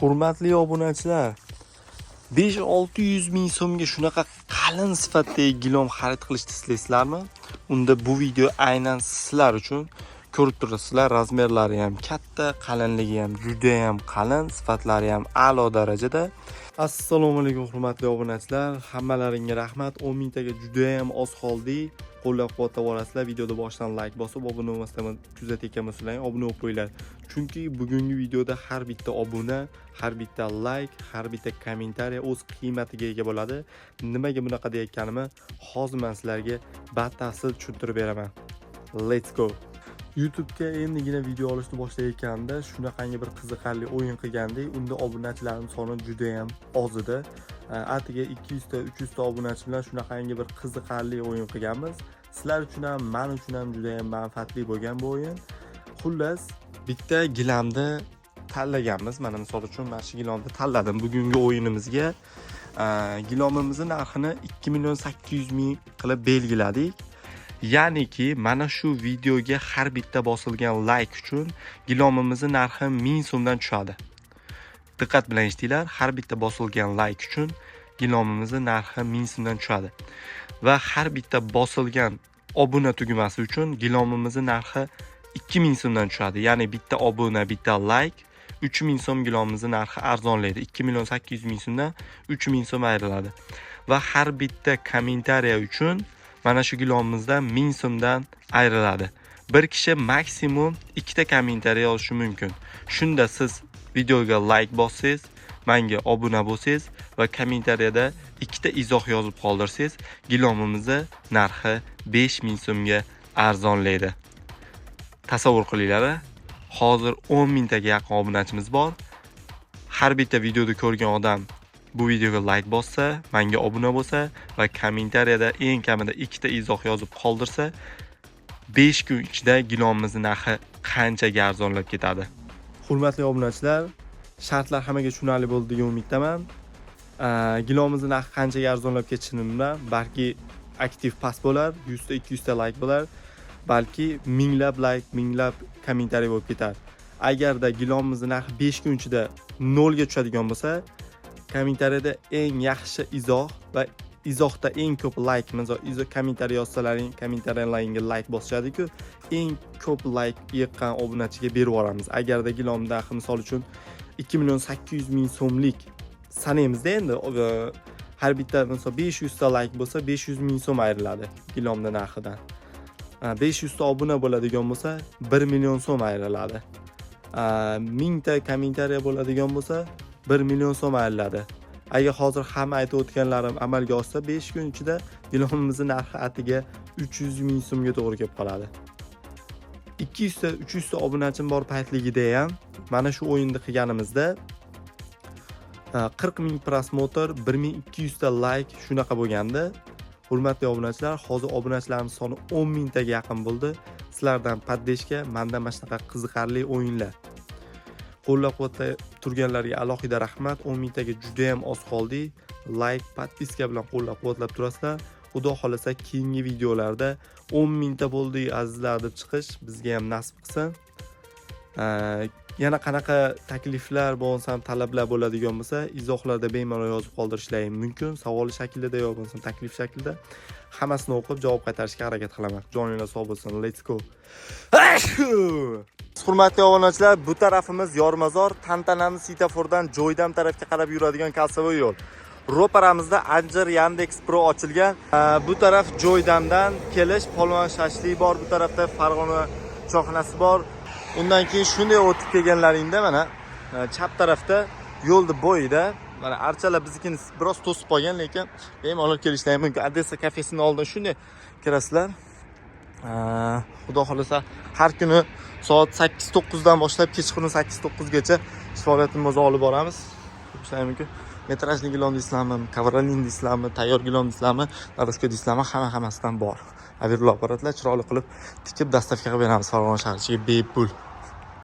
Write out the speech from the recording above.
Hurmatli obunachilar, 5-600 ming so'mga shunaqa qalin sifatdagi gilom xarid qilishni istaysizlarmi? Unda bu video aynan sizlar uchun. Ko'rib turasizlar, razmerlari ham katta, qalinligi ham juda ham qalin, sifatlari ham a'lo darajada. Assalomu alaykum hurmatli obunachilar, hammalaringga rahmat. 10 mingtaga juda ham oz qoldi. Qo'llab-quvvatlab olasizlar. Videoda boshdan like bosib, obuna bo'lmasdan kuzatayotgan bo'lsanglar, obuna bo'lib qo'yinglar. Chunki bugungi videoda har bitta obuna, har bitta like, har bitta kommentariy o'z qiymatiga ega bo'ladi. Nimaga bunaqa deyotganimni hozir men sizlarga batafsil tushuntirib beraman. Let's go. YouTube'ga endigina video olishni boshlayotganda shunaqangi bir qiziqarli o'yin qilgandik. Unda obunachilarimiz soni juda ham oz edi. Atiga 200 ta, 300 ta obunachi bilan shunaqangi bir qiziqarli o'yin qilganmiz. Sizlar uchun ham, men uchun ham juda ham manfaatli bo'lgan bu o'yin. Xullas, bitta gilamni tanlaganmiz. Mana misol uchun mana shu gilamni tanladim. Bugungi o'yinimizga gilomimizning narxini 2.800.000 qilib belgiladik. Ya'niki mana shu videoga har bitta bosilgan like uchun gilomimizning narxi 1000 so'mdan tushadi. Diqqat bilan eshitinglar, har bitta bosilgan like uchun gilomimizning narxi 1000 so'mdan tushadi. Va har bitta bosilgan obuna tugmasi uchun gilomimizning narxi 2000 so'mdan tushadi. Ya'ni bitta obuna, bitta like 3000 so'm gilomimizning narxi arzonlaydi. 2.800.000 so'mdan 3000 so'm ayriladi. Va har bitta kommentariy uchun mana shu gilomimizdan 1000 so'mdan ayriladi. Bir kishi maksimum 2 ta kommentariy yozishi mumkin. Shunda siz videoga like bossangiz, menga obuna bo'lsangiz va kommentariyada 2 ta izoh yozib qoldirsangiz, gilomimizning narxi 5000 so'mga arzonlaydi. Tasavvur qilinglar, hozir 10 mingtaga yaqin obunachimiz bor. Har bitta videoda ko'rgan odam bu videoga like bossa, menga obuna bo'lsa va kommentariyada eng kamida 2 ta izoh yozib qoldirsa, 5 kun ichida gilomimizning narxi qanchaga arzonlab ketadi. Hurmatli obunachilar, shartlar hammaga tushunarli bo'ldi degan umiddaman. Gilomimizning narxi qanchaga arzonlab ketishini bilmayman. Balki aktiv pas bo'lar, 100 ta 200 ta like bo'lar, balki minglab like, minglab kommentariy bo'lib ketar. Agarda gilomimizning narxi 5 kun ichida 0 ga tushadigan bo'lsa, kommentariyada eng yaxshi izoh va izohda eng ko'p like, izoh kommentariy yozsalaring, kommentariyalarga like bosishadi-ku, eng ko'p like yiqqan obunachiga berib yuboramiz. Agarda gilom narxi misol uchun 2.800.000 so'mlik sanaymiz-da endi, har bitta misol 500 ta like bo'lsa 500.000 so'm ayriladi gilomning narxidan. 500 ta obuna bo'ladigan bo'lsa 1 million so'm ayriladi. 1000 ta kommentariy bo'ladigan bo'lsa 1 million so'm ayriladi. Agar hozir hamma aytib o'tganlarim amalga oshsa 5 kun ichida gilomimizning narxi atiga 300.000 so'mga to'g'ri kelib qoladi. 200 ta 300 ta obunachim bor paytligida ham mana shu o'yinni qilganimizda 40.000 prosmotr, 1200 ta like shunaqa bo'lganda. Hurmatli obunachilar, hozir obunachilarimiz soni 10 mingtaga yaqin bo'ldi. Sizlardan poddeshka, mendan mana shunaqa qiziqarli o'yinlar. Qo'llab-quvvatlab turganlarga alohida rahmat. 10 mingtaga juda ham oz qoldi. Like, podpiska bilan qo'llab-quvvatlab turasizlar. Xudo xolasa keyingi videolarda 10 mingta bo'ldi azizlar deb chiqish bizga ham nasib qilsin. Yana qanaqa takliflar bo'lsa, talablar bo'ladigan bo'lsa, izohlarda bemalol yozib qoldirishlaring mumkin. Savol shaklida yoki bo'lsa taklif shaklida. Hammasini o'qib javob qaytarishga harakat qilaman. Joninglar sog' bo'lsin. Let's go. Hurmatli obunachilar, bu tarafimiz Yormazor, tantanamiz svetofordan Joydam tarafga qarab yuradigan kalsovoy yo'l. Ro'paramizda Anjir Yandex Pro ochilgan. Bu taraf Joydamdan kelish, polvon shashlik bor, bu tarafda Farg'ona choyxonasi bor. Undan keyin shunday o'tib kelganlaringda mana chap tarafda yo'lni bo'yida mana archalar biznikini biroz to'sib qolgan, lekin bemalol kelishlari mumkin. Odessa kafesining oldidan shunday kirasizlar. Xudo xolasa har kuni soat 8-9 dan boshlab kechqurun 8-9 gacha faoliyatimizni olib boramiz. Ko'rishingiz mumkin. Metrajli gilom deysizlarmi, kavralin deysizlarmi, tayyor gilom deysizlarmi, daroshka deysizlarmi, hammasidan bor. Avirli apparatlar chiroyli qilib tikib dastavka qilib beramiz Farg'ona shahriga bepul.